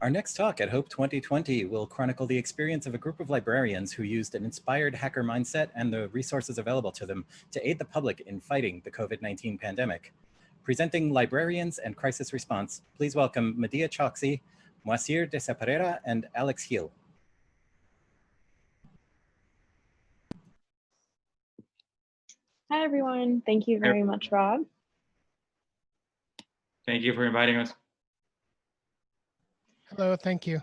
Our next talk at Hope 2020 will chronicle the experience of a group of librarians who used an inspired hacker mindset and the resources available to them to aid the public in fighting the COVID-19 pandemic. Presenting Librarians and Crisis Response, please welcome Madiha Choksi, Moacir de Sá Pereira, and Alex Gil. Hi, everyone. Thank you very much, Rob. Thank you for inviting us. Hello, thank you.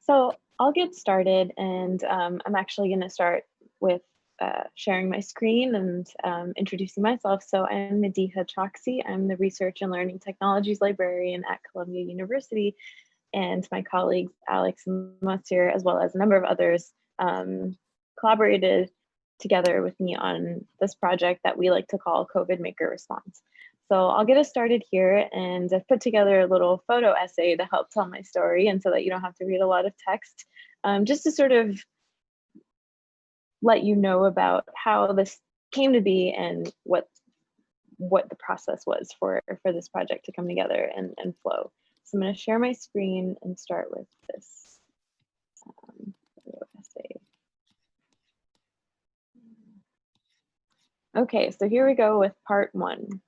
So I'll get started, and I'm actually going to start with sharing my screen and introducing myself. So I'm Madiha Choksi. I'm the Research and Learning Technologies Librarian at Columbia University, and my colleagues Alex and Moacir, as well as a number of others, collaborated together with me on this project that we like to call COVID Maker Response. So I'll get us started here, and I've put together a little photo essay to help tell my story, and so that you don't have to read a lot of text, just to sort of let you know about how this came to be and what the process was for this project to come together and flow. So I'm going to share my screen and start with this photo essay. Okay, so here we go with part one.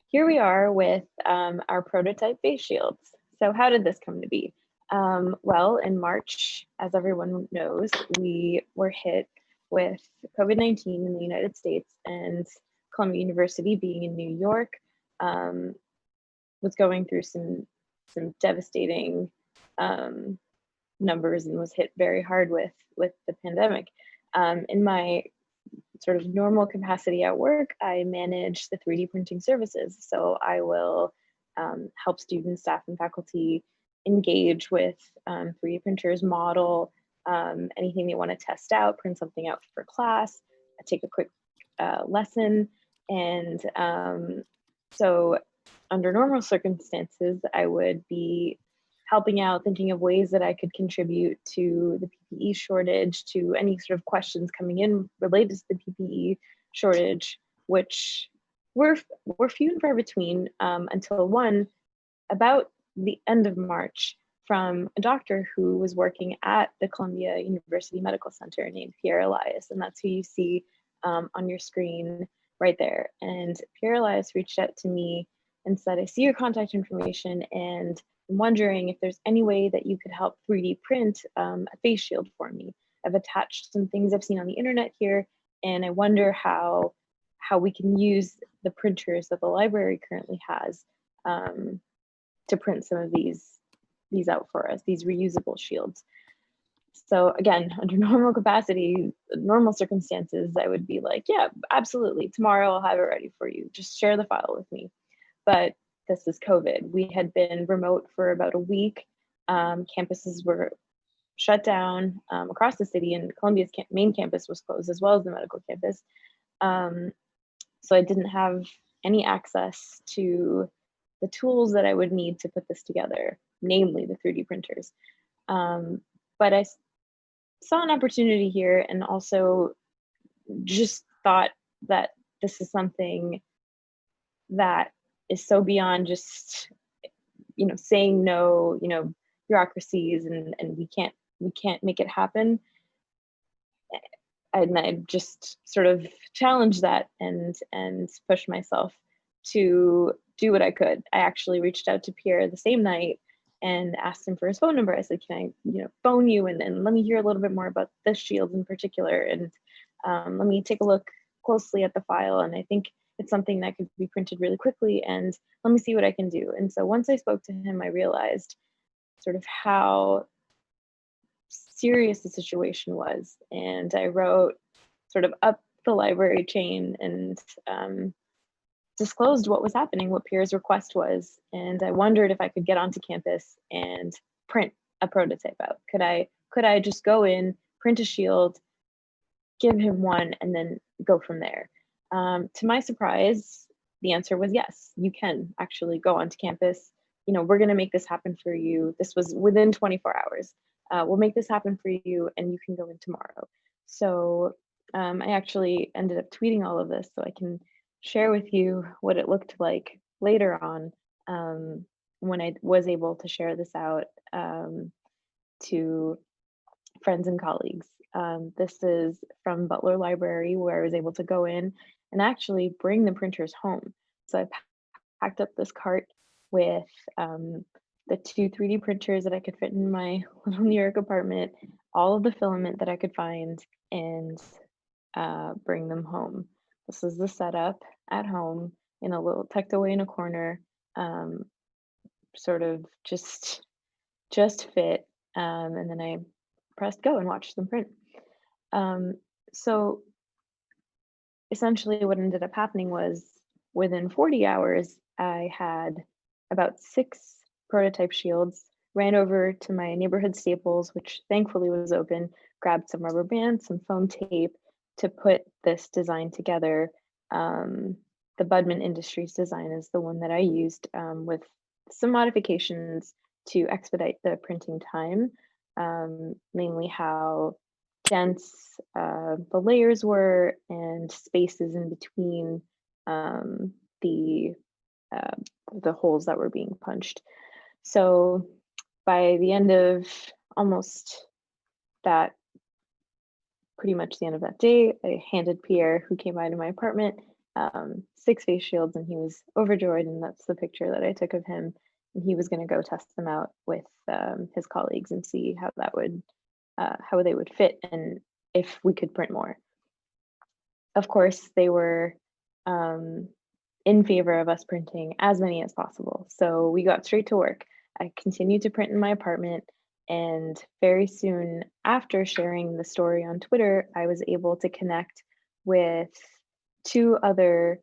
Here we are with our prototype face shields. So how did this come to be? Well, in March, as everyone knows, we were hit with COVID-19 in the United States, and Columbia University, being in New York, was going through some devastating numbers and was hit very hard with the pandemic. In my sort of normal capacity at work, I manage the 3D printing services. So I will help students, staff, and faculty engage with 3D printers, model anything they want to test out, print something out for class, take a quick lesson. And so under normal circumstances, I would be helping out, thinking of ways that I could contribute to the PPE shortage, to any sort of questions coming in related to the PPE shortage, which were few and far between until one, about the end of March, from a doctor who was working at the Columbia University Medical Center named Pierre Elias, and that's who you see on your screen right there. And Pierre Elias reached out to me and said, I see your contact information, and I'm wondering if there's any way that you could help 3D print a face shield for me. I've attached some things I've seen on the internet here, and I wonder how we can use the printers that the library currently has to print some of these out for us, these reusable shields. So again, under normal capacity, normal circumstances, I would be like, yeah, absolutely, tomorrow I'll have it ready for you. Just share the file with me. But this is COVID. We had been remote for about a week. Campuses were shut down across the city, and Columbia's main campus was closed, as well as the medical campus. So I didn't have any access to the tools that I would need to put this together, namely the 3D printers. But I saw an opportunity here, and also just thought that this is something that is so beyond just, saying no, bureaucracies, and we can't make it happen. And I just sort of challenged that and pushed myself to do what I could. I actually reached out to Pierre the same night and asked him for his phone number. I said, can I, phone you and let me hear a little bit more about this shield in particular, and let me take a look closely at the file. And I think it's something that could be printed really quickly, and let me see what I can do. And so once I spoke to him, I realized sort of how serious the situation was. And I wrote sort of up the library chain and disclosed what was happening, what Pierre's request was. And I wondered if I could get onto campus and print a prototype out. Could I just go in, print a shield, give him one, and then go from there? To my surprise, the answer was yes, you can actually go onto campus. We're going to make this happen for you. This was within 24 hours. We'll make this happen for you, and you can go in tomorrow. So I actually ended up tweeting all of this so I can share with you what it looked like later on. when I was able to share this out to friends and colleagues. This is from Butler Library, where I was able to go in and actually bring the printers home. So I packed up this cart with the 2 3D printers that I could fit in my little New York apartment, all of the filament that I could find, and bring them home. This is the setup at home, in a little tucked away in a corner, sort of just fit. And then I pressed go and watched them print. So essentially what ended up happening was, within 40 hours, I had about 6 prototype shields, ran over to my neighborhood Staples, which thankfully was open, grabbed some rubber bands, some foam tape to put this design together. The Budman Industries design is the one that I used, with some modifications to expedite the printing time, mainly how dense the layers were and spaces in between the holes that were being punched. So by the end of almost that, pretty much the end of that day, I handed Pierre, who came by to my apartment, 6 face shields, and he was overjoyed. And that's the picture that I took of him. And he was going to go test them out with his colleagues and see how they would fit and if we could print more. Of course, they were in favor of us printing as many as possible. So we got straight to work. I continued to print in my apartment, and very soon after sharing the story on Twitter, I was able to connect with 2 other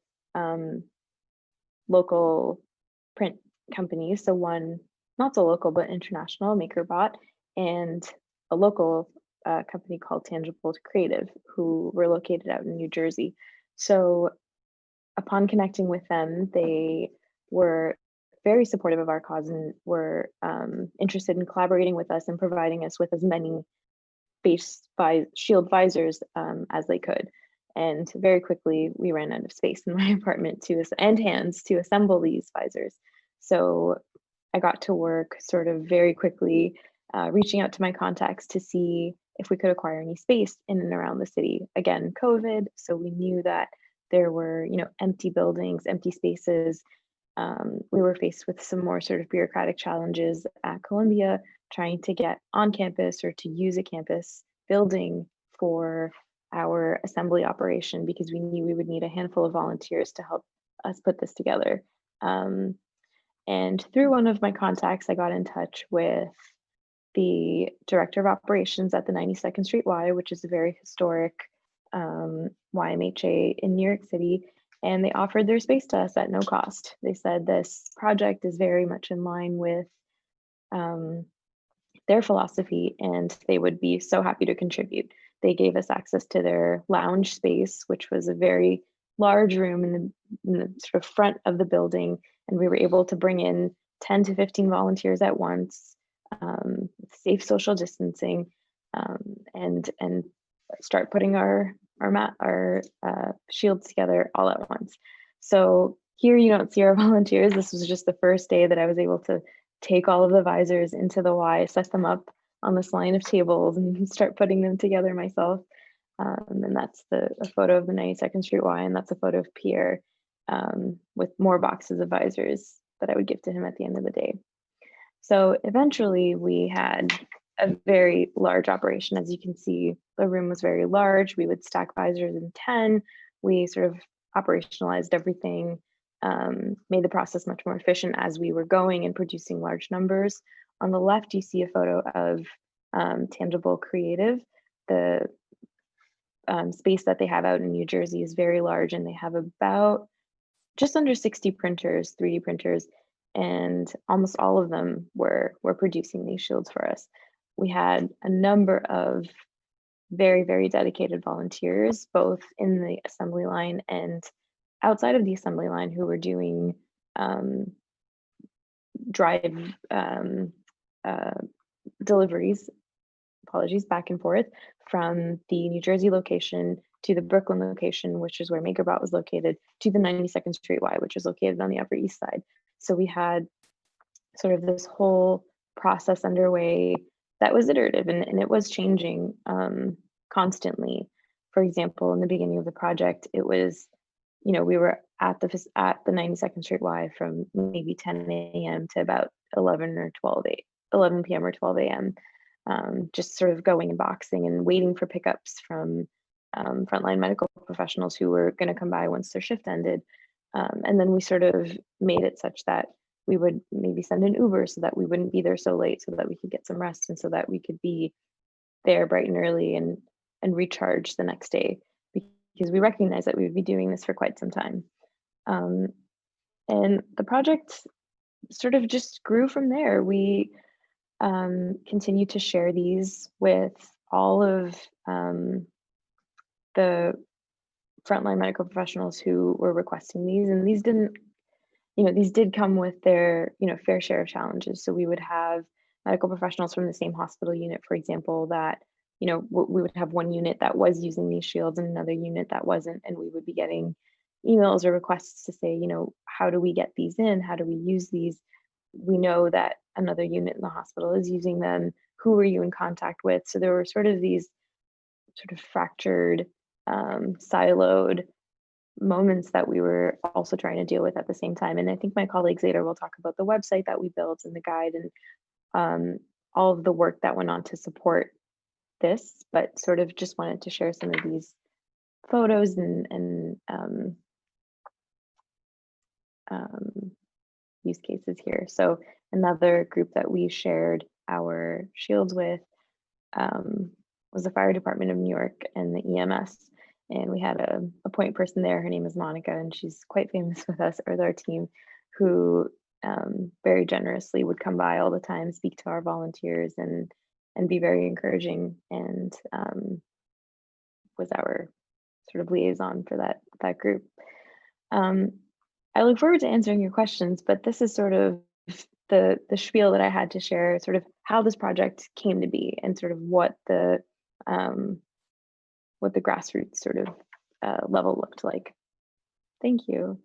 local print companies. So one not so local but international, MakerBot, and a local company called Tangible Creative, who were located out in New Jersey. So upon connecting with them, they were very supportive of our cause and were interested in collaborating with us and providing us with as many shield visors as they could. And very quickly, we ran out of space in my apartment and hands to assemble these visors. So I got to work sort of very quickly, reaching out to my contacts to see if we could acquire any space in and around the city. Again, COVID, so we knew that there were, empty buildings, empty spaces. We were faced with some more sort of bureaucratic challenges at Columbia, trying to get on campus or to use a campus building for our assembly operation, because we knew we would need a handful of volunteers to help us put this together. And through one of my contacts, I got in touch with the director of operations at the 92nd Street Y, which is a very historic YMHA in New York City, and they offered their space to us at no cost. They said this project is very much in line with their philosophy, and they would be so happy to contribute. They gave us access to their lounge space, which was a very large room in the sort of front of the building, and we were able to bring in 10 to 15 volunteers at once, safe social distancing, and start putting our shields together all at once. So here you don't see our volunteers. This was just the first day that I was able to take all of the visors into the Y, set them up on this line of tables, and start putting them together myself. And that's a photo of the 92nd Street Y, and that's a photo of Pierre with more boxes of visors that I would give to him at the end of the day. So eventually we had a very large operation. As you can see, the room was very large. We would stack visors in 10. We sort of operationalized everything, made the process much more efficient as we were going and producing large numbers. On the left, you see a photo of Tangible Creative. The space that they have out in New Jersey is very large, and they have about just under 60 printers, 3D printers, and almost all of them were producing these shields for us. We had a number of very, very dedicated volunteers, both in the assembly line and outside of the assembly line, who were doing drive deliveries, back and forth from the New Jersey location to the Brooklyn location, which is where MakerBot was located, to the 92nd Street Y, which is located on the Upper East Side. So we had sort of this whole process underway that was iterative, and it was changing constantly. For example, in the beginning of the project, it was, we were at the 92nd Street Y from maybe 10 a.m. to about 11 p.m. or 12 a.m. Just sort of going and boxing and waiting for pickups from frontline medical professionals who were going to come by once their shift ended. And then we sort of made it such that we would maybe send an Uber so that we wouldn't be there so late, so that we could get some rest, and so that we could be there bright and early and recharge the next day, because we recognized that we would be doing this for quite some time. And the project sort of just grew from there. We continued to share these with all of the frontline medical professionals who were requesting these, and these did come with their fair share of challenges. So we would have medical professionals from the same hospital unit, for example, that we would have one unit that was using these shields and another unit that wasn't, and we would be getting emails or requests to say, how do we get these in? How do we use these? We know that another unit in the hospital is using them. Who are you in contact with? So there were sort of these sort of fractured, siloed moments that we were also trying to deal with at the same time. And I think my colleagues later will talk about the website that we built and the guide and all of the work that went on to support this, but sort of just wanted to share some of these photos and use cases here. So another group that we shared our shields with was the fire department of New York and the EMS. And we had a point person there. Her name is Monica, and she's quite famous with us, or our team, who very generously would come by all the time, speak to our volunteers, and be very encouraging, and was our sort of liaison for that group. I look forward to answering your questions, but this is sort of the spiel that I had to share, sort of how this project came to be, and sort of what the grassroots sort of level looked like. Thank you.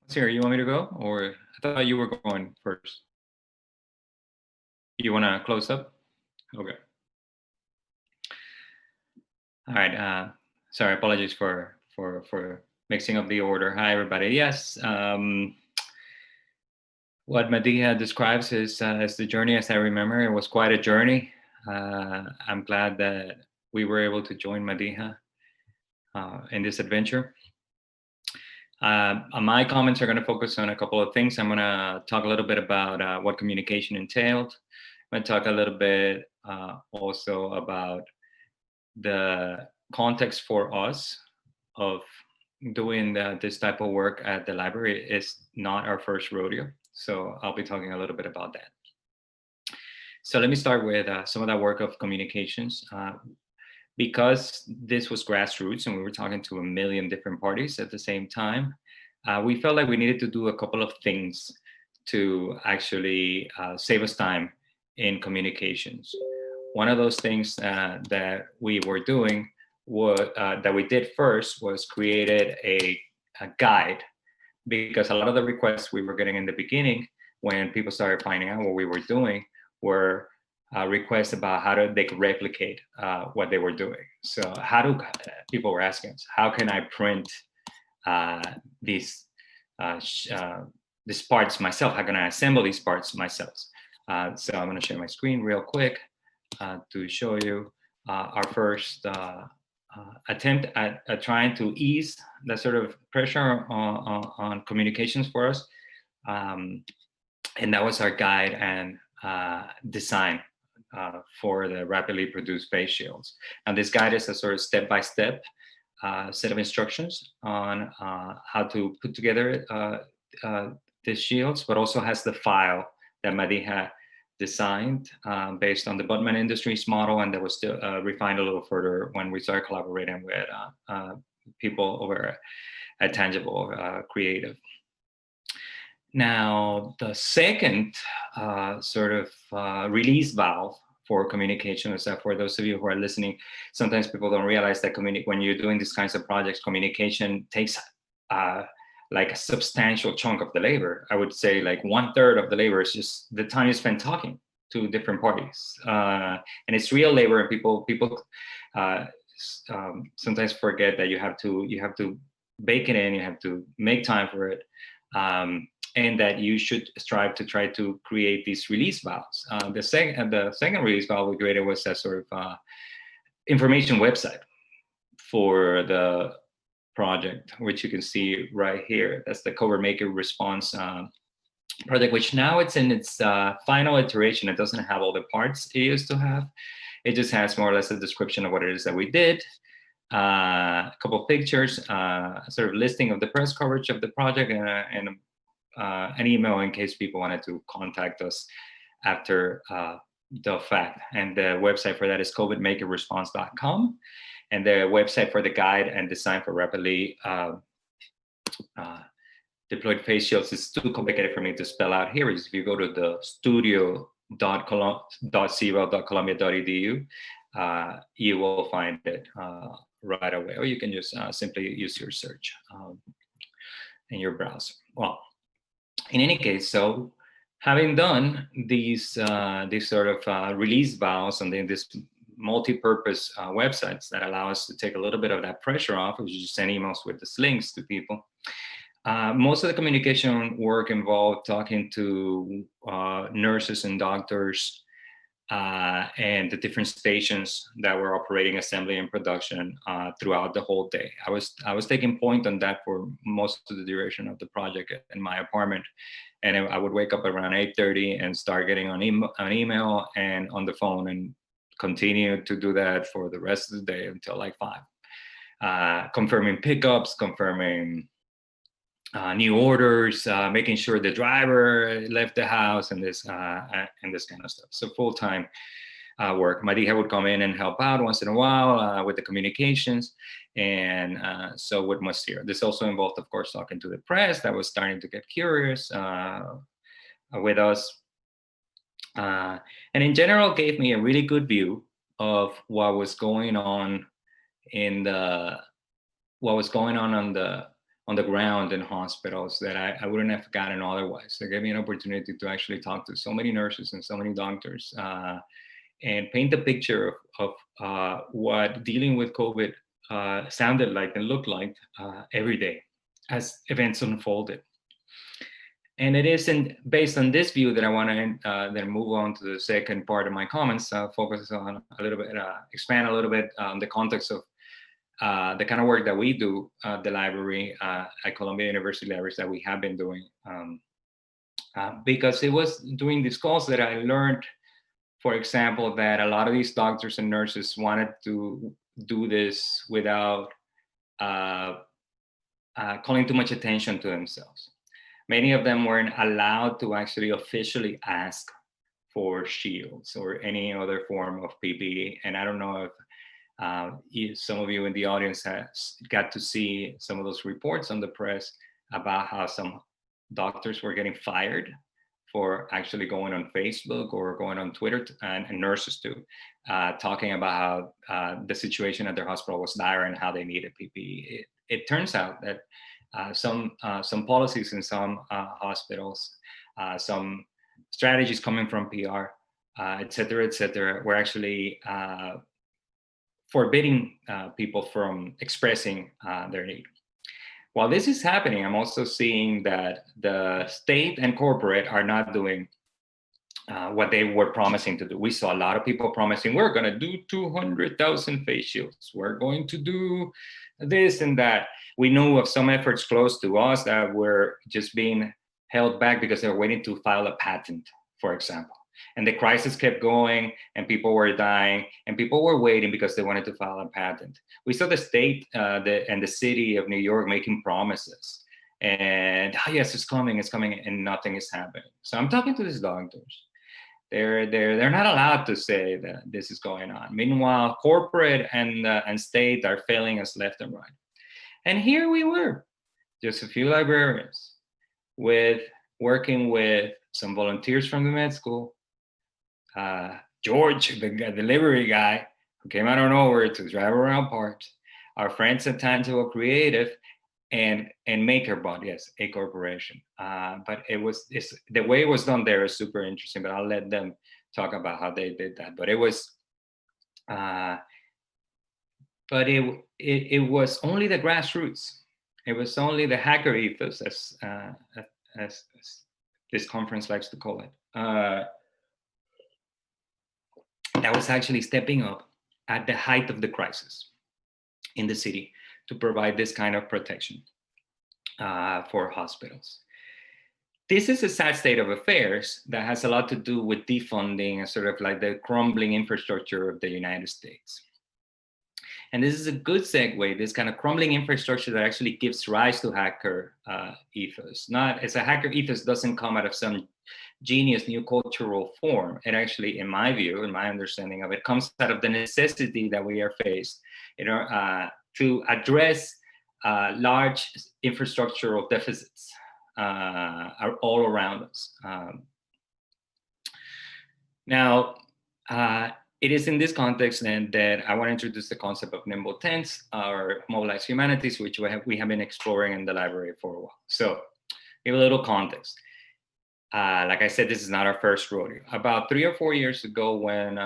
Sarah, you want me to go, or I thought you were going first? You want to close up? Okay. All right. Sorry, apologies for mixing up the order. Hi, everybody. Yes. What Madiha describes is the journey, as I remember. It was quite a journey. I'm glad that we were able to join Madiha in this adventure. My comments are going to focus on a couple of things. I'm going to talk a little bit about what communication entailed. I'm going to talk a little bit also about the context for us of doing this type of work at the library. Is not our first rodeo. So I'll be talking a little bit about that. So let me start with some of that work of communications. Because this was grassroots and we were talking to a million different parties at the same time, we felt like we needed to do a couple of things to actually save us time in communications. One of those things that we were doing that we did first was created a guide, because a lot of the requests we were getting in the beginning, when people started finding out what we were doing, were requests about how they could replicate what they were doing. So people were asking us, how can I print these parts myself? How can I assemble these parts myself? So I'm going to share my screen real quick to show you our first attempt at trying to ease that sort of pressure on communications for us. And that was our guide and design for the rapidly produced face shields. And this guide is a sort of step-by-step set of instructions on how to put together the shields, but also has the file that Madiha designed based on the Butman Industries model, and that was still refined a little further when we started collaborating with people over at Tangible Creative. Now, the second release valve for communication is that for those of you who are listening, sometimes people don't realize that when you're doing these kinds of projects, communication takes like a substantial chunk of the labor. I would say like 1/3 of the labor is just the time you spend talking to different parties. And it's real labor, and people sometimes forget that you have to bake it in, you have to make time for it. And that you should strive to try to create these release valves. The second release valve we created was a sort of information website for the project, which you can see right here. That's the COVID Maker Response project, which now it's in its final iteration. It doesn't have all the parts it used to have. It just has more or less a description of what it is that we did, a couple of pictures, sort of listing of the press coverage of the project, and an email in case people wanted to contact us after the fact. And the website for that is covidmakerresponse.com. And the website for the guide and design for rapidly deployed face shields is too complicated for me to spell out here. If you go to the studio.cval.columbia.edu, you will find it right away, or you can just simply use your search in your browser. Well, in any case, so having done these sort of release valves and then this multi-purpose websites that allow us to take a little bit of that pressure off, which is just send emails with the links to people. Most of the communication work involved talking to nurses and doctors and the different stations that were operating assembly and production throughout the whole day. I was taking point on that for most of the duration of the project in my apartment, and I would wake up around 8:30 and start getting on email and on the phone, and continue to do that for the rest of the day until like 5, confirming pickups, confirming new orders, making sure the driver left the house, and this kind of stuff. So full-time work. Madiha would come in and help out once in a while with the communications, and so would Moacir. This also involved, of course, talking to the press that was starting to get curious with us, and in general gave me a really good view of what was going on on the ground in hospitals that I wouldn't have gotten otherwise. It gave me an opportunity to actually talk to so many nurses and so many doctors and paint a picture of what dealing with COVID sounded like and looked like every day as events unfolded. And it isn't based on this view that I want to then move on to the second part of my comments, focus on a little bit, expand a little bit on the context of the kind of work that we do at the library at Columbia University Libraries that we have been doing. Because it was during these calls that I learned, for example, that a lot of these doctors and nurses wanted to do this without calling too much attention to themselves. Many of them weren't allowed to actually officially ask for shields or any other form of PPE. And I don't know if some of you in the audience has got to see some of those reports on the press about how some doctors were getting fired for actually going on Facebook or going on Twitter, and nurses too, talking about how the situation at their hospital was dire and how they needed PPE. It turns out that some policies in some hospitals, some strategies coming from PR, et cetera, were actually forbidding people from expressing their need. While this is happening, I'm also seeing that the state and corporate are not doing what they were promising to do. We saw a lot of people promising, we're going to do 200,000 face shields. We're going to do this and that. We knew of some efforts close to us that were just being held back because they were waiting to file a patent, for example. And the crisis kept going, and people were dying, and people were waiting because they wanted to file a patent. We saw the state and the city of New York making promises, and yes, it's coming, and nothing is happening. So I'm talking to these doctors. They're not allowed to say that this is going on. Meanwhile, corporate and state are failing us left and right. And here we were, just a few librarians with working with some volunteers from the med school, George, the delivery guy, who came out of nowhere to drive around parts, our friends at Tangible Creative, and MakerBot, yes, a corporation. But the way it was done there is super interesting, but I'll let them talk about how they did that. But it was, it was only the grassroots. It was only the hacker ethos, as this conference likes to call it, that was actually stepping up at the height of the crisis in the city to provide this kind of protection for hospitals. This is a sad state of affairs that has a lot to do with defunding and sort of like the crumbling infrastructure of the United States. And this is a good segue, this kind of crumbling infrastructure that actually gives rise to hacker ethos. Not as a hacker ethos doesn't come out of some genius new cultural form. It actually, in my view, in my understanding of it, comes out of the necessity that we are faced, to address large infrastructural deficits are all around us. Now, it is in this context then that I want to introduce the concept of nimble tents or mobilized humanities, which we have been exploring in the library for a while. So, give a little context. Like I said, this is not our first rodeo. About 3 or 4 years ago, when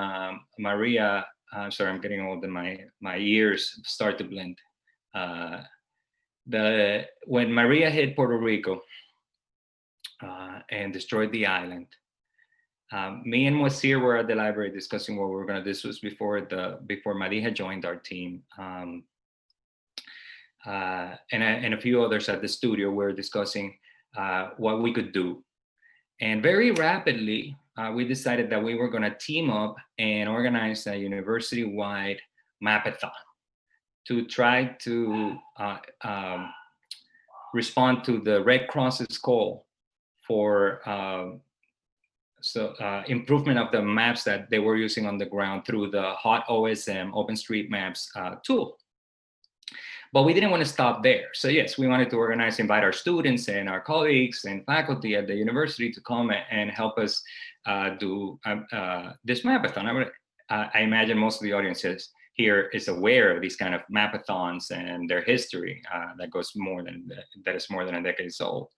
Maria, I'm sorry, I'm getting old and my ears start to blend. When Maria hit Puerto Rico and destroyed the island, me and Moacir were at the library discussing what we were going to do. This was before Madiha joined our team, and a few others at the studio were discussing what we could do. And very rapidly, we decided that we were going to team up and organize a university-wide mapathon to try to respond to the Red Cross's call for improvement of the maps that they were using on the ground through the hot OSM OpenStreetMaps tool. But we didn't want to stop there. So yes, we wanted to invite our students and our colleagues and faculty at the university to come and help us do this mapathon. I imagine most of the audiences here is aware of these kind of mapathons and their history that is more than a decade old,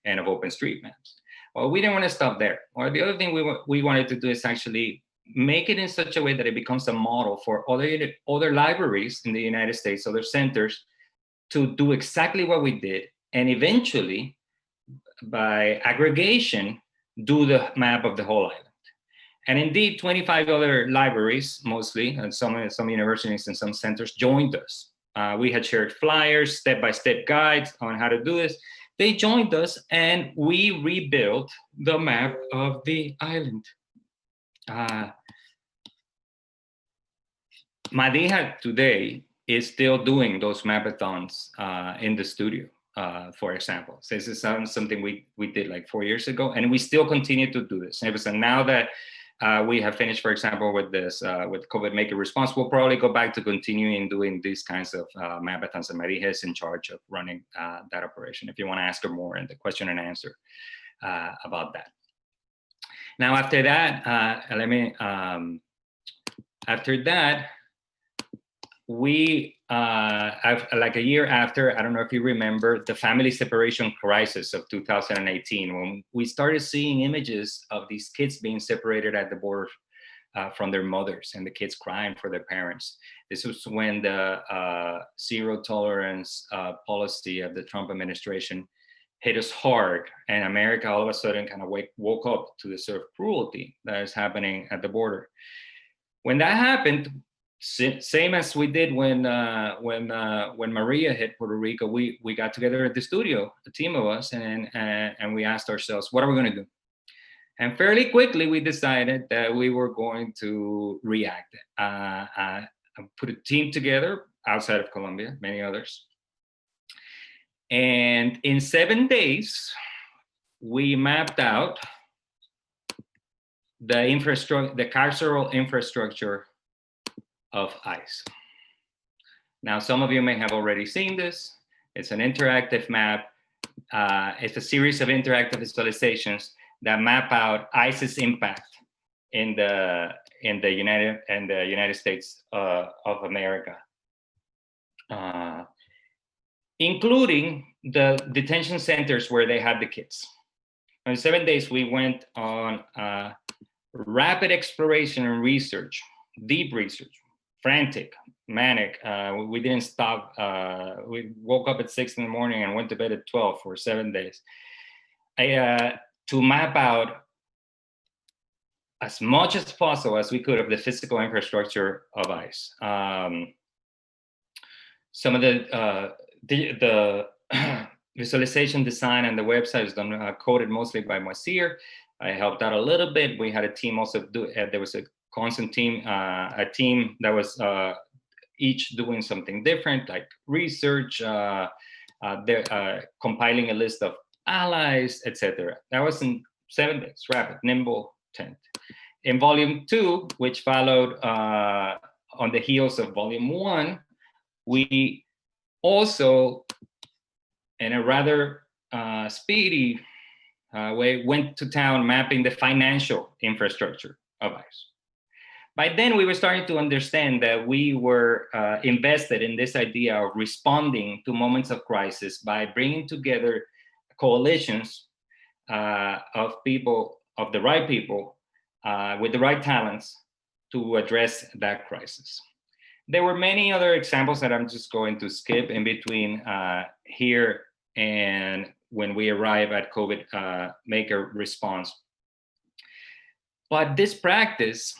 and of OpenStreetMaps. Well, we didn't want to stop there. Well, the other thing we wanted to do is actually make it in such a way that it becomes a model for other libraries in the United States, other centers, to do exactly what we did, and eventually, by aggregation, do the map of the whole island. And indeed, 25 other libraries, mostly, and some universities and some centers joined us. We had shared flyers, step-by-step guides on how to do this. They joined us, and we rebuilt the map of the island. Madiha today is still doing those mapathons in the studio, for example. So this is something we did like 4 years ago, and we still continue to do this. And now that we have finished, for example, with this, with COVID Maker Response, we'll probably go back to continuing doing these kinds of mapathons, and Madiha is in charge of running that operation. If you want to ask her more in the question and answer about that. Now, after that, we, like a year after, I don't know if you remember, the family separation crisis of 2018, when we started seeing images of these kids being separated at the border from their mothers, and the kids crying for their parents. This was when the zero tolerance policy of the Trump administration hit us hard, and America all of a sudden kind of woke up to the sort of cruelty that is happening at the border. When that happened, same as we did when Maria hit Puerto Rico, we got together at the studio, a team of us, and we asked ourselves, what are we going to do? And fairly quickly, we decided that we were going to react. Put a team together outside of Colombia, many others. And in 7 days, we mapped out the carceral infrastructure of ICE. Now, some of you may have already seen this. It's an interactive map It's a series of interactive visualizations that map out ICE's impact in the United States of America, including the detention centers where they had the kids. In 7 days, we went on rapid exploration and research, deep research, frantic, manic. We didn't stop. We woke up at 6 in the morning and went to bed at 12 for 7 days to map out as much as possible as we could of the physical infrastructure of ICE. Some of the visualization design and the website is done coded mostly by Moacir. I helped out a little bit. We had a team also do. There was a constant team, a team that was each doing something different, like research, compiling a list of allies, etc. That was in 7 days, rapid, nimble, tent. In volume 2, which followed on the heels of volume 1, we also, in a rather speedy way, went to town mapping the financial infrastructure of ICE. By then, we were starting to understand that we were invested in this idea of responding to moments of crisis by bringing together coalitions of people, of the right people, with the right talents to address that crisis. There were many other examples that I'm just going to skip in between here and when we arrive at COVID Maker response. But this practice,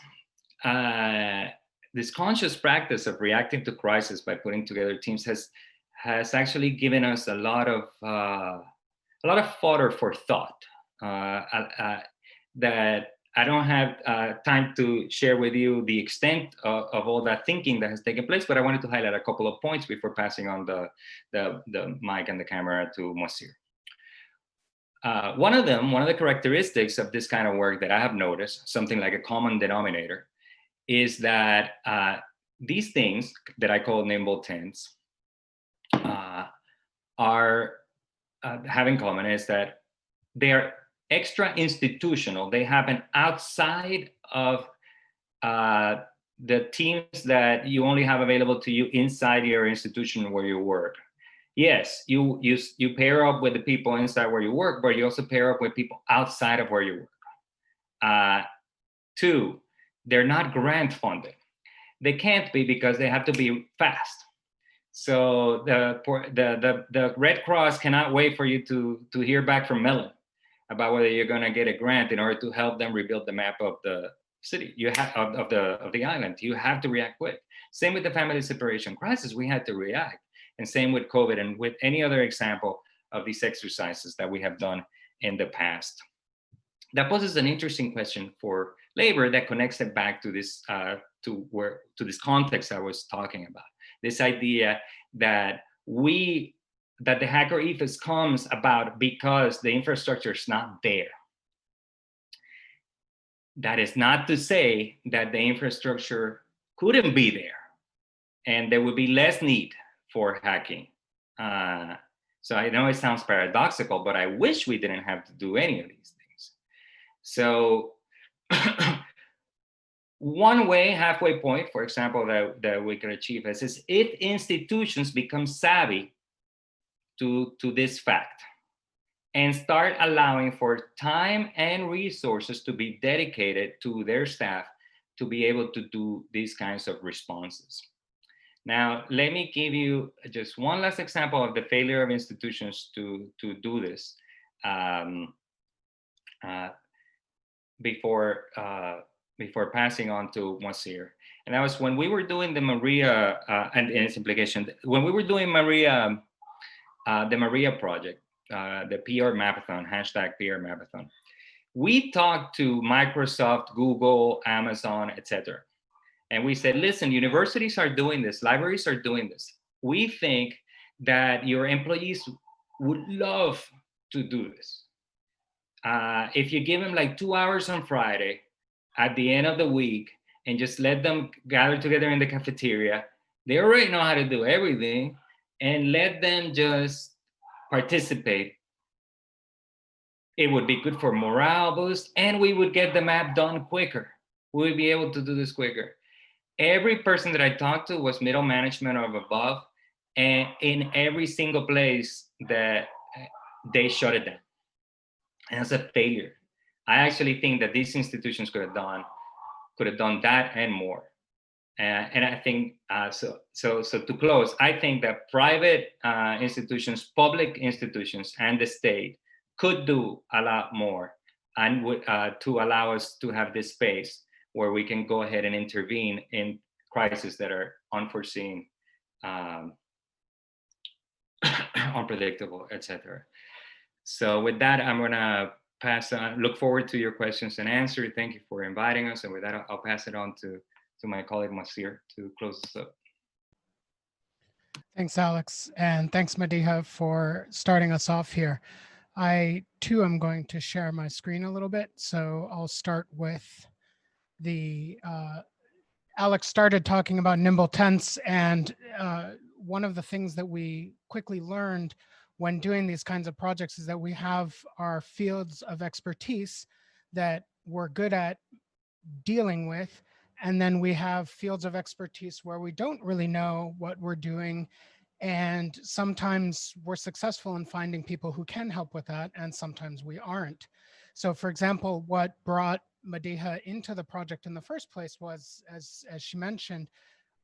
this conscious practice of reacting to crisis by putting together teams has actually given us a lot of fodder for thought that I don't have time to share with you the extent of all that thinking that has taken place, but I wanted to highlight a couple of points before passing on the mic and the camera to Moacir. One of the characteristics of this kind of work that I have noticed, something like a common denominator, is that these things that I call nimble tents have in common is that they are extra institutional. They happen outside of the teams that you only have available to you inside your institution where you work. Yes, you pair up with the people inside where you work, but you also pair up with people outside of where you work. 2, they're not grant funded. They can't be because they have to be fast. So the Red Cross cannot wait for you to hear back from Mellon about whether you're going to get a grant in order to help them rebuild the map of the city. You have of the island. You have to react quick. Same with the family separation crisis. We had to react, and same with COVID and with any other example of these exercises that we have done in the past. That poses an interesting question for labor that connects it back to this to this context I was talking about. This idea that the hacker ethos comes about because the infrastructure is not there. That is not to say that the infrastructure couldn't be there and there would be less need for hacking. So I know it sounds paradoxical, but I wish we didn't have to do any of these things. So one way, halfway point, for example, that we can achieve is if institutions become savvy to this fact and start allowing for time and resources to be dedicated to their staff to be able to do these kinds of responses. Now, let me give you just one last example of the failure of institutions to do this before passing on to Moacir. And that was when we were doing the Maria and its implication. When we were doing Maria, the Maria project, the PR Mapathon, #PR Mapathon, we talked to Microsoft, Google, Amazon, etc. And we said, listen, universities are doing this, libraries are doing this. We think that your employees would love to do this. If you give them like 2 hours on Friday at the end of the week and just let them gather together in the cafeteria, they already know how to do everything, and let them just participate, it would be good for morale boost, and we would get the map done quicker. We would be able to do this quicker. Every person that I talked to was middle management or above, and in every single place that they shut it down. And it's a failure. I actually think that these institutions could have done that and more. And I think, so to close, I think that private institutions, public institutions, and the state could do a lot more, and to allow us to have this space where we can go ahead and intervene in crises that are unforeseen, unpredictable, etc. So with that, I'm gonna pass on, look forward to your questions and answers. Thank you for inviting us. And with that, I'll pass it on to my colleague Moacir to close this up. Thanks, Alex. And thanks, Madiha, for starting us off here. I too am going to share my screen a little bit. So I'll start with the, Alex started talking about nimble tents, and one of the things that we quickly learned when doing these kinds of projects is that we have our fields of expertise that we're good at dealing with, and then we have fields of expertise where we don't really know what we're doing, and sometimes we're successful in finding people who can help with that, and sometimes we aren't. So for example, what brought Madiha into the project in the first place was, as she mentioned,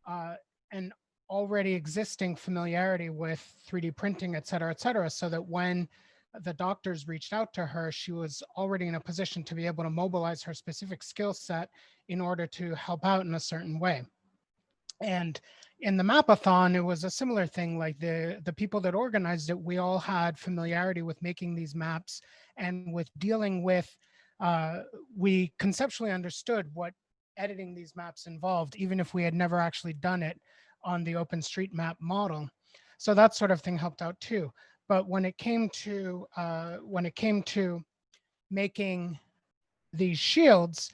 an already existing familiarity with 3D printing, et cetera, so that when the doctors reached out to her, she was already in a position to be able to mobilize her specific skill set in order to help out in a certain way. And in the Mapathon, it was a similar thing. Like the people that organized it, we all had familiarity with making these maps and with dealing with, we conceptually understood what editing these maps involved, even if we had never actually done it on the OpenStreetMap model. So that sort of thing helped out too. But when it came to making these shields,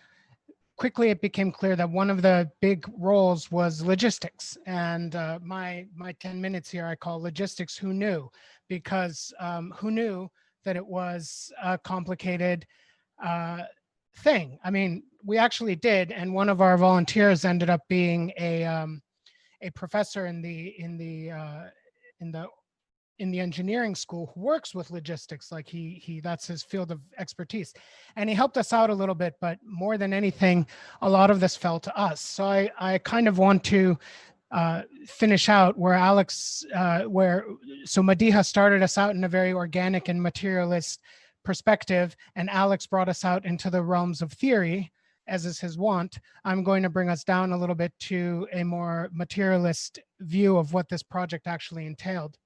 quickly it became clear that one of the big roles was logistics. And my 10 minutes here I call logistics who knew, because who knew that it was a complicated thing. I mean, we actually did, and one of our volunteers ended up being a professor in the engineering school who works with logistics. Like that's his field of expertise, and he helped us out a little bit. But more than anything, a lot of this fell to us. So I kind of want to finish out where Alex, so Madiha started us out in a very organic and materialist perspective, and Alex brought us out into the realms of theory, as is his wont. I'm going to bring us down a little bit to a more materialist view of what this project actually entailed.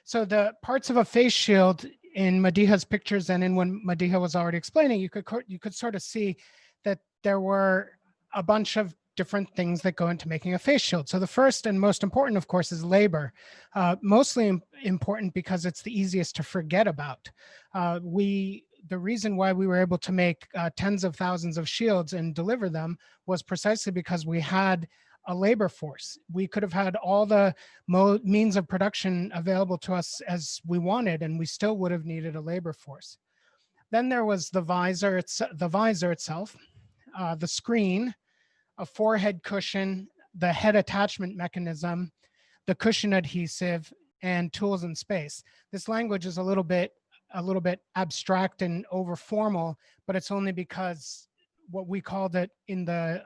So the parts of a face shield in Madiha's pictures and in when Madiha was already explaining, you could sort of see that there were a bunch of different things that go into making a face shield. So the first and most important, of course, is labor. Mostly important because it's the easiest to forget about. The reason why we were able to make tens of thousands of shields and deliver them was precisely because we had a labor force. We could have had all the means of production available to us as we wanted, and we still would have needed a labor force. Then there was the visor itself, the screen, a forehead cushion, the head attachment mechanism, the cushion adhesive, and tools and space. This language is a little bit abstract and over formal, but it's only because what we called it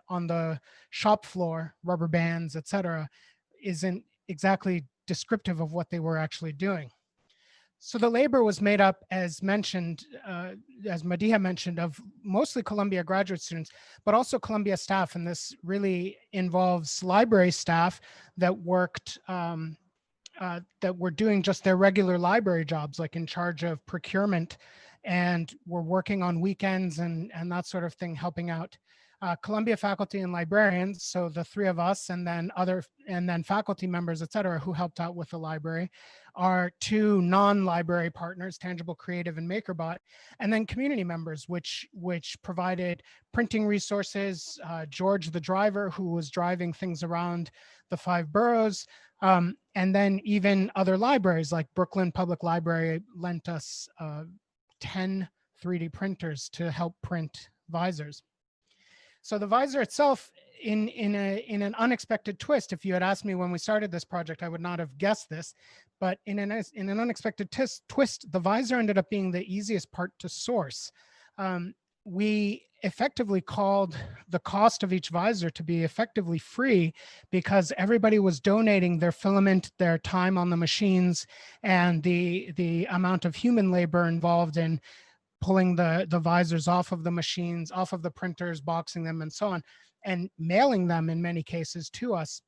on the shop floor, rubber bands, etc., isn't exactly descriptive of what they were actually doing. So the labor was made up, as mentioned, as Madiha mentioned, of mostly Columbia graduate students, but also Columbia staff. And this really involves library staff that worked, that were doing just their regular library jobs, like in charge of procurement, and were working on weekends and that sort of thing, helping out. Columbia faculty and librarians, so the three of us, and then faculty members, et cetera, who helped out with the library, are two non-library partners, Tangible Creative and MakerBot, and then community members, which provided printing resources. George, the driver, who was driving things around the 5 boroughs, And then even other libraries like Brooklyn Public Library lent us 10 3D printers to help print visors. So the visor itself, in an unexpected twist, if you had asked me when we started this project, I would not have guessed this, but in an unexpected twist, the visor ended up being the easiest part to source. We effectively called the cost of each visor to be effectively free because everybody was donating their filament, their time on the machines, and the amount of human labor involved in pulling the visors off of the machines, off of the printers, boxing them, and so on, and mailing them in many cases to us.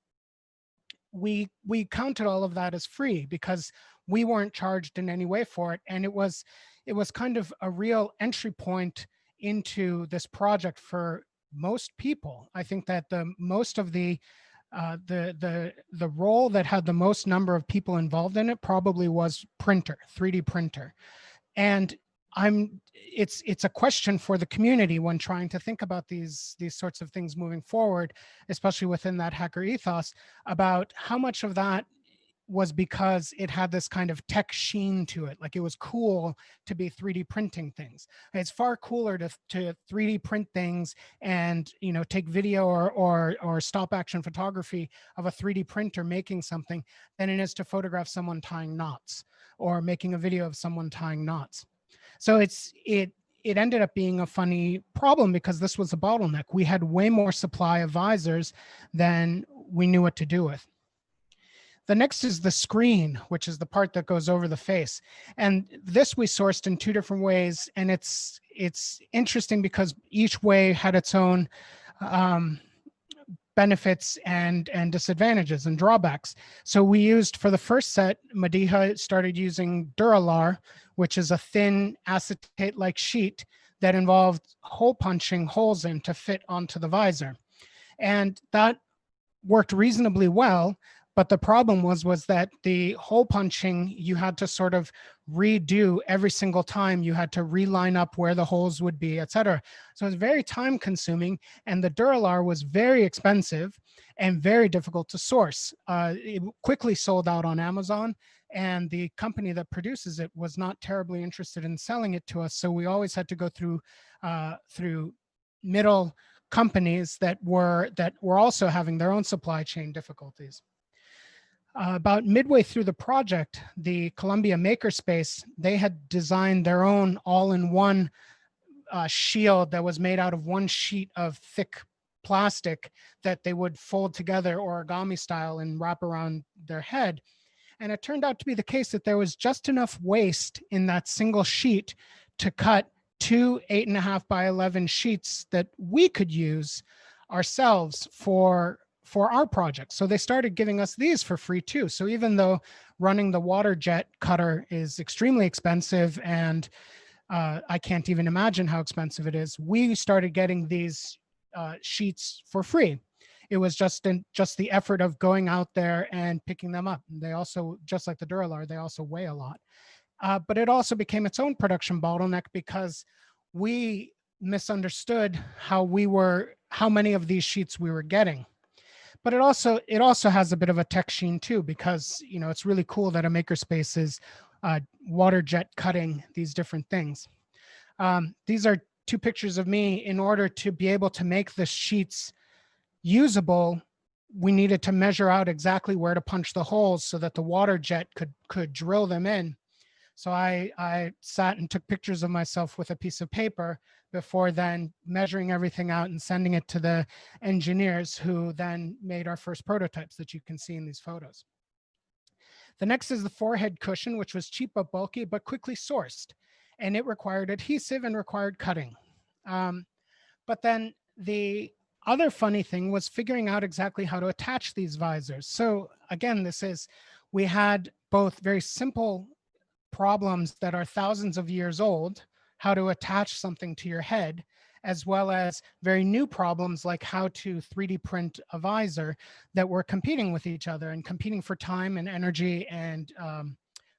We counted all of that as free because we weren't charged in any way for it. And it was kind of a real entry point into this project for most people. I think that most of the role that had the most number of people involved in it probably was printer, 3D printer. And it's a question for the community when trying to think about these sorts of things moving forward, especially within that hacker ethos, about how much of that was because it had this kind of tech sheen to it. Like it was cool to be 3D printing things. It's far cooler to 3D print things and, you know, take video or stop action photography of a 3D printer making something than it is to photograph someone tying knots or making a video of someone tying knots. So it ended up being a funny problem because this was a bottleneck. We had way more supply of visors than we knew what to do with. The next is the screen, which is the part that goes over the face. And this we sourced in 2 different ways. And it's interesting because each way had its own benefits and disadvantages and drawbacks. So we used, for the first set, Madiha started using Duralar, which is a thin acetate-like sheet that involved hole punching holes in to fit onto the visor. And that worked reasonably well. But the problem was that the hole punching, you had to sort of redo every single time. You had to reline up where the holes would be, et cetera. So it was very time consuming, and the Duralar was very expensive and very difficult to source. It quickly sold out on Amazon, and the company that produces it was not terribly interested in selling it to us. So we always had to go through middle companies that were also having their own supply chain difficulties. About midway through the project, the Columbia Makerspace, they had designed their own all-in-one shield that was made out of one sheet of thick plastic that they would fold together origami style and wrap around their head. And it turned out to be the case that there was just enough waste in that single sheet to cut 2 8.5 by 11 sheets that we could use ourselves for our project. So they started giving us these for free too. So even though running the water jet cutter is extremely expensive, and I can't even imagine how expensive it is, we started getting these sheets for free. It was just the effort of going out there and picking them up. They also, just like the Duralar, they also weigh a lot. But it also became its own production bottleneck because we misunderstood how many of these sheets we were getting. But it also has a bit of a tech sheen too, because, you know, it's really cool that a makerspace is water jet cutting these different things. These are 2 pictures of me. In order to be able to make the sheets usable, we needed to measure out exactly where to punch the holes so that the water jet could drill them in. So I sat and took pictures of myself with a piece of paper before then measuring everything out and sending it to the engineers, who then made our first prototypes that you can see in these photos. The next is the forehead cushion, which was cheap but bulky, but quickly sourced. And it required adhesive and required cutting. But then the other funny thing was figuring out exactly how to attach these visors. So again, we had both very simple problems that are thousands of years old, how to attach something to your head, as well as very new problems like how to 3D print a visor that were competing with each other and competing for time and energy and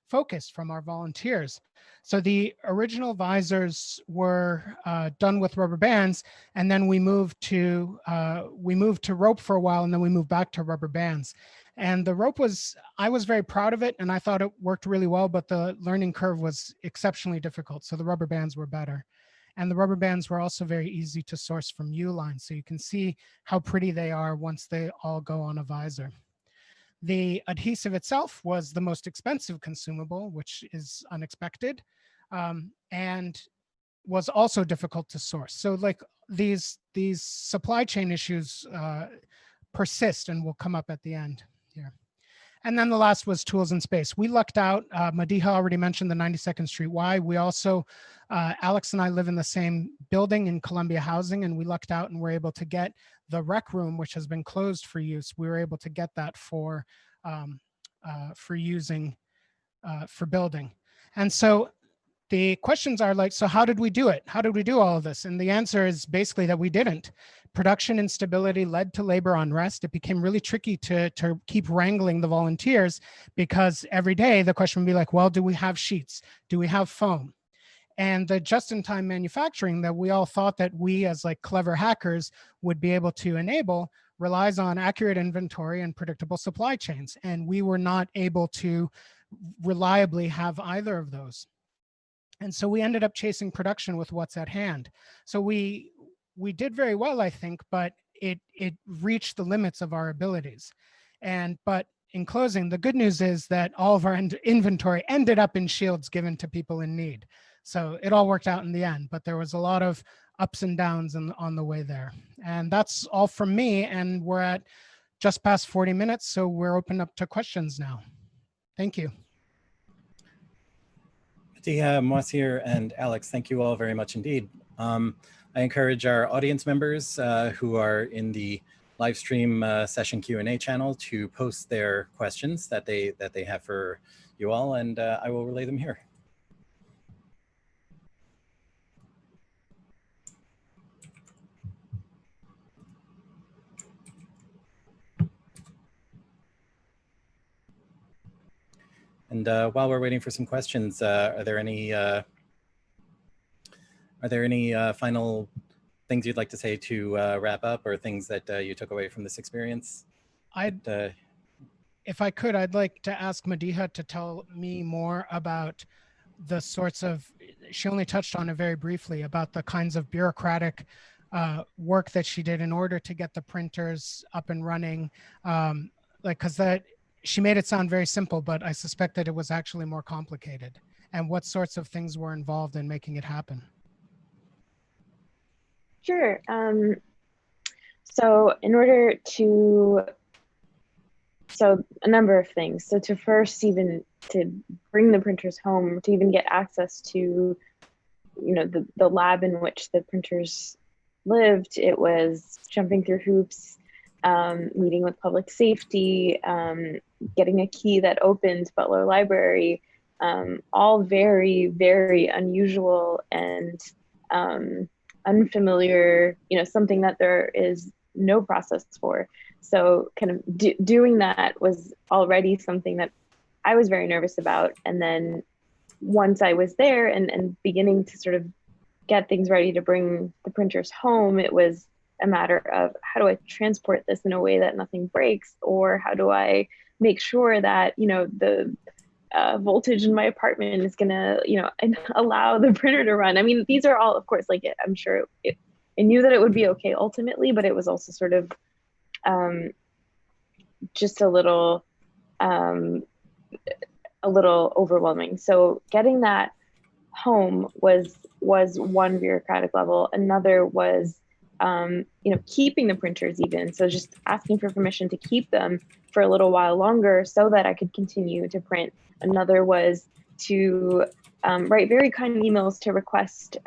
focus from our volunteers. So the original visors were done with rubber bands, and then we moved to rope for a while, and then we moved back to rubber bands. And the rope I was very proud of it and I thought it worked really well, but the learning curve was exceptionally difficult. So the rubber bands were better. And the rubber bands were also very easy to source from Uline. So you can see how pretty they are once they all go on a visor. The adhesive itself was the most expensive consumable, which is unexpected, and was also difficult to source. So like these supply chain issues persist and will come up at the end here. And then the last was tools and space. We lucked out. Madiha already mentioned the 92nd Street Y. We also, Alex and I live in the same building in Columbia Housing, and we lucked out and were able to get the rec room, which has been closed for use. We were able to get that for using, for building. And so the questions are like, so how did we do it? How did we do all of this? And the answer is basically that we didn't. Production instability led to labor unrest. It became really tricky to keep wrangling the volunteers because every day the question would be like, well, do we have sheets? Do we have foam? And the just-in-time manufacturing that we all thought that we as like clever hackers would be able to enable relies on accurate inventory and predictable supply chains. And we were not able to reliably have either of those. And so we ended up chasing production with what's at hand. So we did very well, I think, but it reached the limits of our abilities. But in closing, the good news is that all of our inventory ended up in shields given to people in need. So it all worked out in the end, but there was a lot of ups and downs on the way there. And that's all from me. And we're at just past 40 minutes. So we're open up to questions now. Thank you. Madiha, Moacir, and Alex, thank you all very much indeed. I encourage our audience members who are in the live stream session Q&A channel to post their questions that they have for you all, and I will relay them here. And while we're waiting for some questions, are there any final things you'd like to say to wrap up, or things that you took away from this experience? If I could, I'd like to ask Madiha to tell me more about the sorts of, she only touched on it very briefly, about the kinds of bureaucratic work that she did in order to get the printers up and running. Because she made it sound very simple, but I suspect that it was actually more complicated. And what sorts of things were involved in making it happen? Sure. So in order to, a number of things. So to first, even to bring the printers home, to even get access to, the lab in which the printers lived, it was jumping through hoops, meeting with public safety, getting a key that opened Butler Library, all very, very unusual and unfamiliar, something that there is no process for. So kind of doing that was already something that I was very nervous about. And then once I was there and beginning to sort of get things ready to bring the printers home, it was a matter of how do I transport this in a way that nothing breaks, or how do I make sure that, the voltage in my apartment is gonna, allow the printer to run. I mean, these are all, of course, like I'm sure I knew that it would be okay ultimately, but it was also sort of just a little overwhelming. So getting that home was one bureaucratic level. Another was keeping the printers even. So just asking for permission to keep them for a little while longer so that I could continue to print. Another was to write very kind emails to request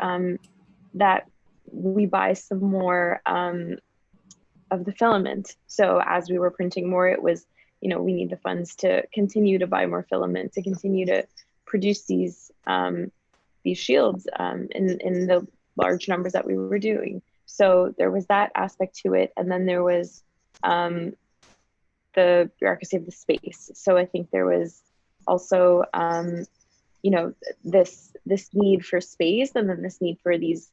that we buy some more of the filament. So as we were printing more, it was, we need the funds to continue to buy more filament, to continue to produce these shields in the large numbers that we were doing. So there was that aspect to it. And then there was the bureaucracy of the space. So I think there was also, this need for space, and then this need for these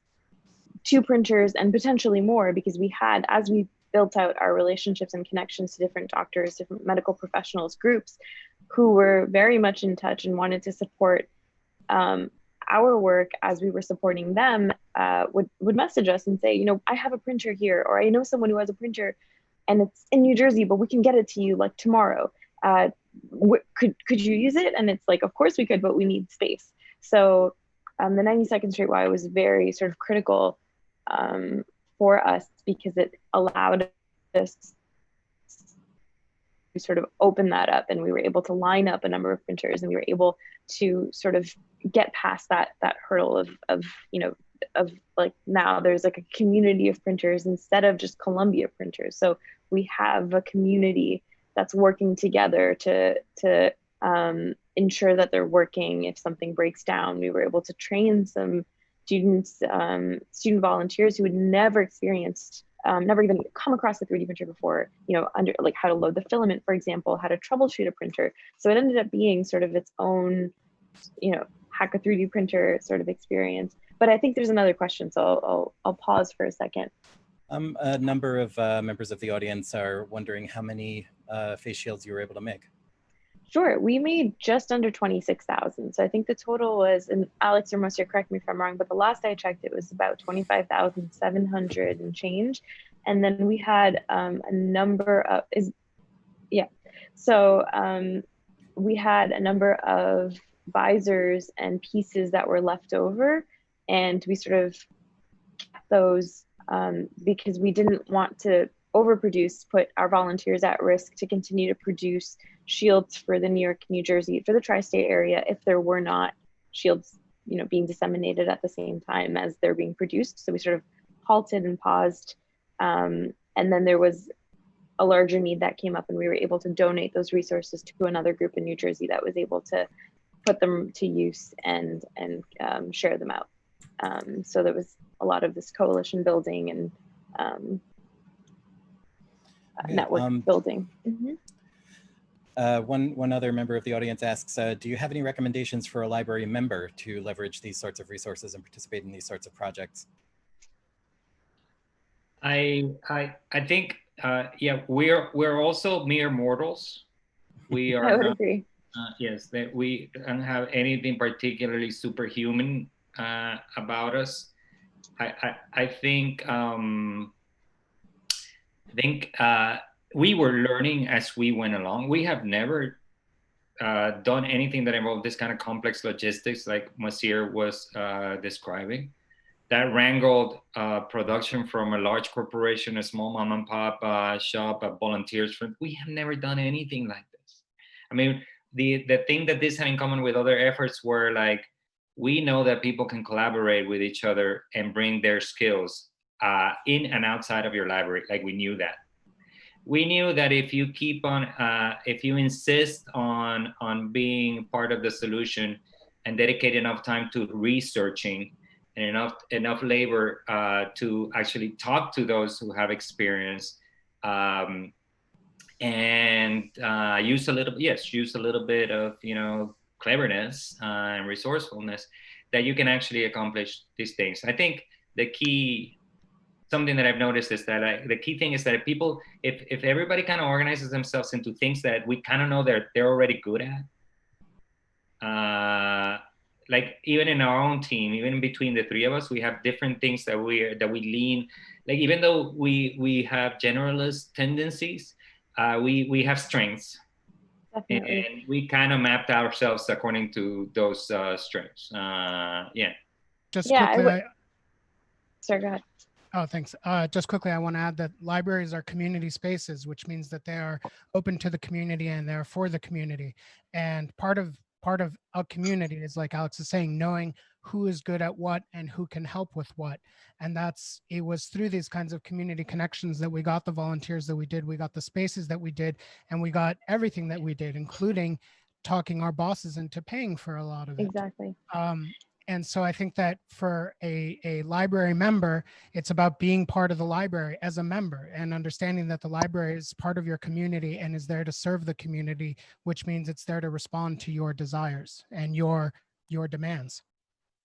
2 printers and potentially more, because we had, as we built out our relationships and connections to different doctors, different medical professionals, groups who were very much in touch and wanted to support our work as we were supporting them, would message us and say, you know, I have a printer here, or I know someone who has a printer and it's in New Jersey, but we can get it to you like tomorrow. Could you use it? And it's like, of course we could, but we need space. So the 92nd Street Y was very sort of critical for us, because it allowed us to sort of open that up, and we were able to line up a number of printers, and we were able to sort of get past that hurdle of you know, of like, now there's like a community of printers instead of just Columbia printers. So we have a community that's working together to ensure that they're working if something breaks down. We were able to train some students, student volunteers who had never experienced, never even come across a 3D printer before, you know, under like how to load the filament, for example, how to troubleshoot a printer. So it ended up being sort of its own, you know, hack a 3D printer sort of experience. But I think there's another question, so I'll pause for a second. A number of members of the audience are wondering how many face shields you were able to make. Sure, we made just under 26,000. So I think the total was, and Alex or Moacir, correct me if I'm wrong, but the last I checked, it was about 25,700 and change. And then we had a number of, we had a number of visors and pieces that were left over, and we sort of kept those because we didn't want to overproduce, put our volunteers at risk to continue to produce shields for the New York, New Jersey, for the tri-state area, if there were not shields, you know, being disseminated at the same time as they're being produced. So we sort of halted and paused. And then there was a larger need that came up, and we were able to donate those resources to another group in New Jersey that was able to put them to use and share them out. So there was a lot of this coalition building and network building. One other member of the audience asks, do you have any recommendations for a library member to leverage these sorts of resources and participate in these sorts of projects? I think, yeah, we're also mere mortals. We are. I would agree. Yes, that we don't have anything particularly superhuman about us. I think we were learning as we went along. We have never done anything that involved this kind of complex logistics like Moacir was describing. That wrangled production from a large corporation, a small mom and pop shop, volunteers. We have never done anything like this. I mean, the thing that this had in common with other efforts were like, we know that people can collaborate with each other and bring their skills in and outside of your library. Like, we knew that. We knew that if you keep on, if you insist on being part of the solution and dedicate enough time to researching and enough labor to actually talk to those who have experience, and use a little bit of, you know, cleverness and resourcefulness, that you can actually accomplish these things. I think the key, something that I've noticed is that the key thing is that if everybody kind of organizes themselves into things that we kind of know they're already good at, like even in our own team, even between the three of us, we have different things that we lean, like even though we have generalist tendencies, we have strengths. Definitely. And we kind of mapped ourselves according to those strengths. Yeah. Just quickly. Sorry, go ahead. Oh, thanks. Just quickly, I want to add that libraries are community spaces, which means that they are open to the community and they're for the community. And part of a community is, like Alex is saying, knowing who is good at what and who can help with what. And it was through these kinds of community connections that we got the volunteers that we did, we got the spaces that we did, and we got everything that we did, including talking our bosses into paying for a lot of it. Exactly. And so I think that for a library member, it's about being part of the library as a member and understanding that the library is part of your community and is there to serve the community, which means it's there to respond to your desires and your demands.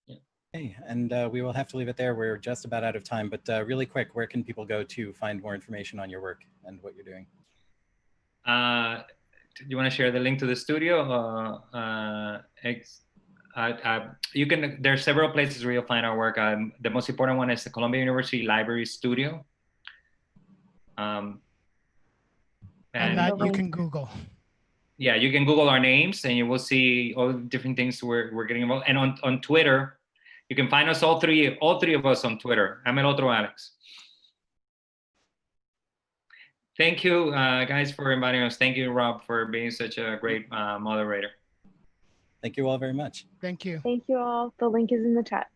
Yeah. Okay, and we will have to leave it there. We're just about out of time, but really quick, where can people go to find more information on your work and what you're doing? You want to share the link to the studio? You can. There are several places where you'll find our work. The most important one is the Columbia University Library Studio. And that you can Google. Yeah, you can Google our names and you will see all the different things we're getting involved. And on Twitter, you can find us all three of us on Twitter. I'm El Otro Alex. Thank you, guys, for inviting us. Thank you, Rob, for being such a great moderator. Thank you all very much. Thank you. Thank you all. The link is in the chat.